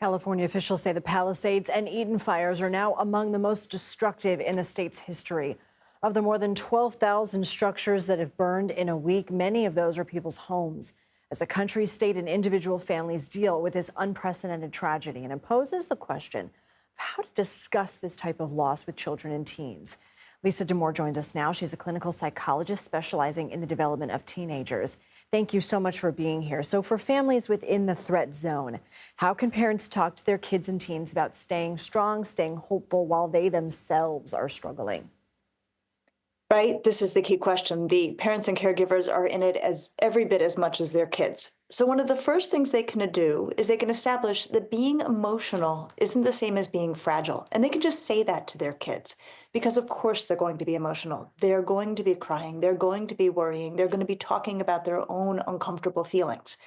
California officials say the Palisades and Eaton fires are now among the most destructive in the state's history. Of the more than 12,000 structures that have burned in a week, many of those are people's homes. As the country, state, and individual families deal with this unprecedented tragedy, and it poses the question of how to discuss this type of loss with children and teens. Lisa Damour joins us now. She's a clinical psychologist specializing in the development of teenagers. Thank you so much for being here. So for families within the threat zone, how can parents talk to their kids and teens about staying strong, staying hopeful while they themselves are struggling? Right? This is the key question. The parents and caregivers are in it as every bit as much as their kids. So one of the first things they can do is they can establish that being emotional isn't the same as being fragile. And they can just say that to their kids because of course they're going to be emotional. They're going to be crying. They're going to be worrying. They're going to be talking about their own uncomfortable feelings.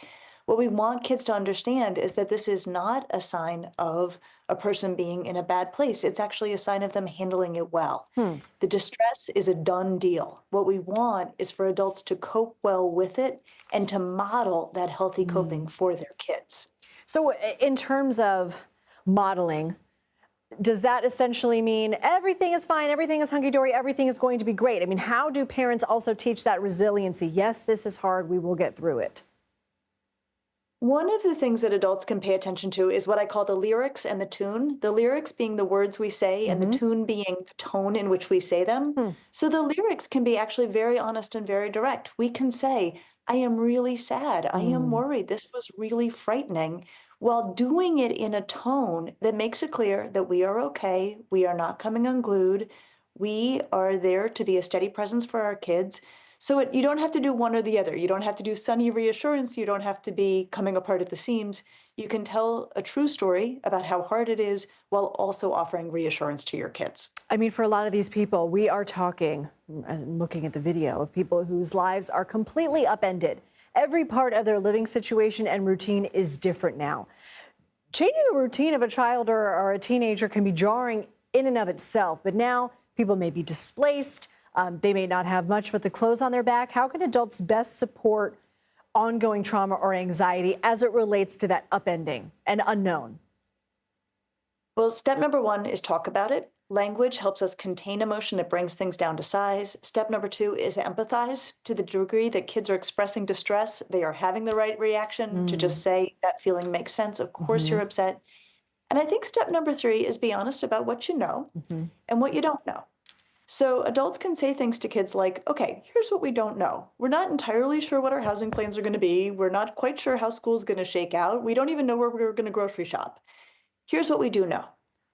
What we want kids to understand is that this is not a sign of a person being in a bad place. It's actually a sign of them handling it well. The distress is a done deal. What we want is for adults to cope well with it and to model that healthy coping for their kids. So in terms of modeling, does that essentially mean everything is fine, everything is hunky-dory, everything is going to be great? I mean, how do parents also teach that resiliency? Yes, this is hard, we will get through it. One of the things that adults can pay attention to is what I call the lyrics and the tune. The lyrics being the words we say and the tune being the tone in which we say them. So the lyrics can be actually very honest and very direct. We can say, I am really sad. I am worried. This was really frightening, while doing it in a tone that makes it clear that we are okay. We are not coming unglued. We are there to be a steady presence for our kids. So you don't have to do one or the other. You don't have to do sunny reassurance. You don't have to be coming apart at the seams. You can tell a true story about how hard it is while also offering reassurance to your kids. I mean, for a lot of these people, we are talking and looking at the video of people whose lives are completely upended. Every part of their living situation and routine is different now. Changing the routine of a child or a teenager can be jarring in and of itself, but now people may be displaced. They may not have much but the clothes on their back. How can adults best support ongoing trauma or anxiety as it relates to that upending and unknown? Well, step number one is talk about it. Language helps us contain emotion. It brings things down to size. Step number two is empathize. To the degree that kids are expressing distress, they are having the right reaction to just say that feeling makes sense. Of course you're upset. And I think step number three is be honest about what you know and what you don't know. So adults can say things to kids like, okay, here's what we don't know. We're not entirely sure what our housing plans are going to be. We're not quite sure how school's going to shake out. We don't even know where we're going to grocery shop. Here's what we do know.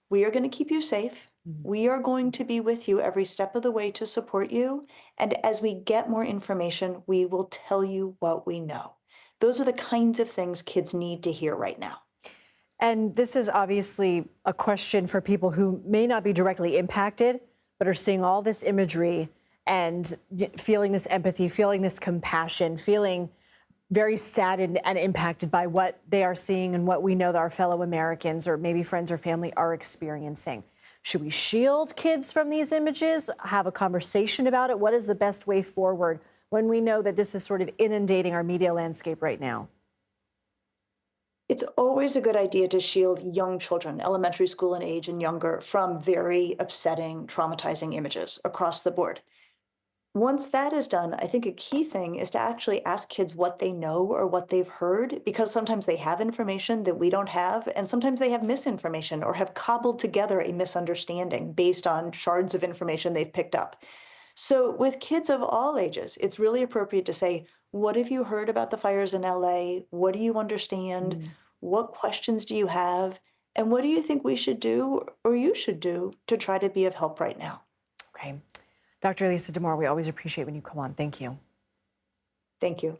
We are going to keep you safe. We are going to be with you every step of the way to support you. And as we get more information, we will tell you what we know. Those are the kinds of things kids need to hear right now. And this is obviously a question for people who may not be directly impacted, but are seeing all this imagery and feeling this empathy, feeling this compassion, feeling very saddened and impacted by what they are seeing and what we know that our fellow Americans or maybe friends or family are experiencing. Should we shield kids from these images, have a conversation about it? What is the best way forward when we know that this is sort of inundating our media landscape right now? It's always a good idea to shield young children, elementary school and age and younger, from very upsetting, traumatizing images across the board. Once that is done, I think a key thing is to actually ask kids what they know or what they've heard, because sometimes they have information that we don't have, and sometimes they have misinformation or have cobbled together a misunderstanding based on shards of information they've picked up. So with kids of all ages, it's really appropriate to say, what have you heard about the fires in LA? What do you understand? What questions do you have? And what do you think we should do or you should do to try to be of help right now? Okay. Dr. Lisa Damour, we always appreciate when you come on. Thank you. Thank you.